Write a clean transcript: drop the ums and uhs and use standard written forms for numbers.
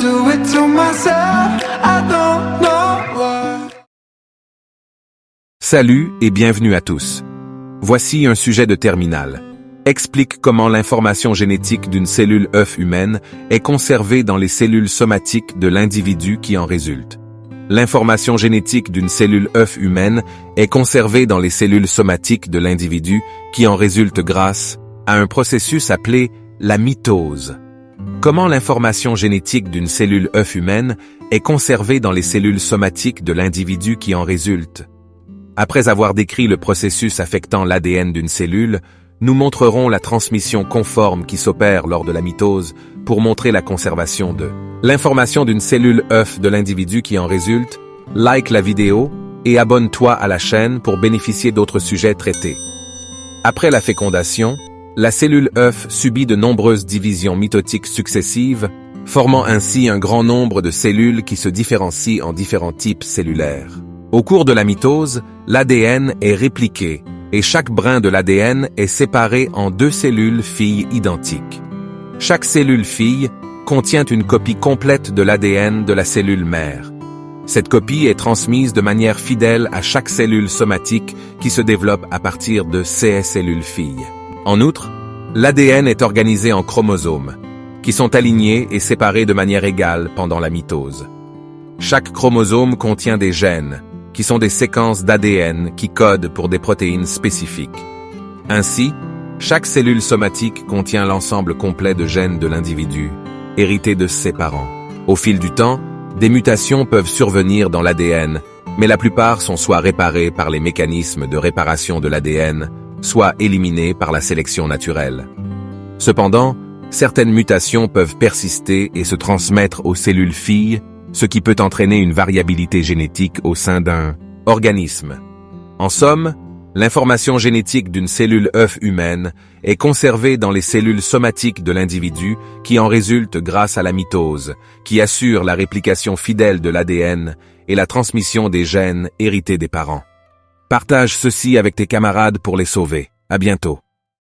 do it to myself, I don't know why. Salut et bienvenue à tous. Voici un sujet de terminale. Explique comment l'information génétique d'une cellule œuf humaine est conservée dans les cellules somatiques de l'individu qui en résulte. L'information génétique d'une cellule œuf humaine est conservée dans les cellules somatiques de l'individu qui en résulte grâce à un processus appelé la mitose. Comment l'information génétique d'une cellule œuf humaine est conservée dans les cellules somatiques de l'individu qui en résulte? Après avoir décrit le processus affectant l'ADN d'une cellule, nous montrerons la transmission conforme qui s'opère lors de la mitose pour montrer la conservation de l'information d'une cellule œuf de l'individu qui en résulte. Like la vidéo et abonne-toi à la chaîne pour bénéficier d'autres sujets traités. Après la fécondation, la cellule œuf subit de nombreuses divisions mitotiques successives, formant ainsi un grand nombre de cellules qui se différencient en différents types cellulaires. Au cours de la mitose, l'ADN est répliqué et chaque brin de l'ADN est séparé en deux cellules filles identiques. Chaque cellule fille contient une copie complète de l'ADN de la cellule mère. Cette copie est transmise de manière fidèle à chaque cellule somatique qui se développe à partir de ces cellules filles. En outre, l'ADN est organisé en chromosomes, qui sont alignés et séparés de manière égale pendant la mitose. Chaque chromosome contient des gènes, qui sont des séquences d'ADN qui codent pour des protéines spécifiques. Ainsi, chaque cellule somatique contient l'ensemble complet de gènes de l'individu, hérités de ses parents. Au fil du temps, des mutations peuvent survenir dans l'ADN, mais la plupart sont soit réparées par les mécanismes de réparation de l'ADN, soit éliminées par la sélection naturelle. Cependant, certaines mutations peuvent persister et se transmettre aux cellules filles, ce qui peut entraîner une variabilité génétique au sein d'un organisme. En somme, l'information génétique d'une cellule œuf humaine est conservée dans les cellules somatiques de l'individu qui en résulte grâce à la mitose, qui assure la réplication fidèle de l'ADN et la transmission des gènes hérités des parents. Partage ceci avec tes camarades pour les sauver. À bientôt.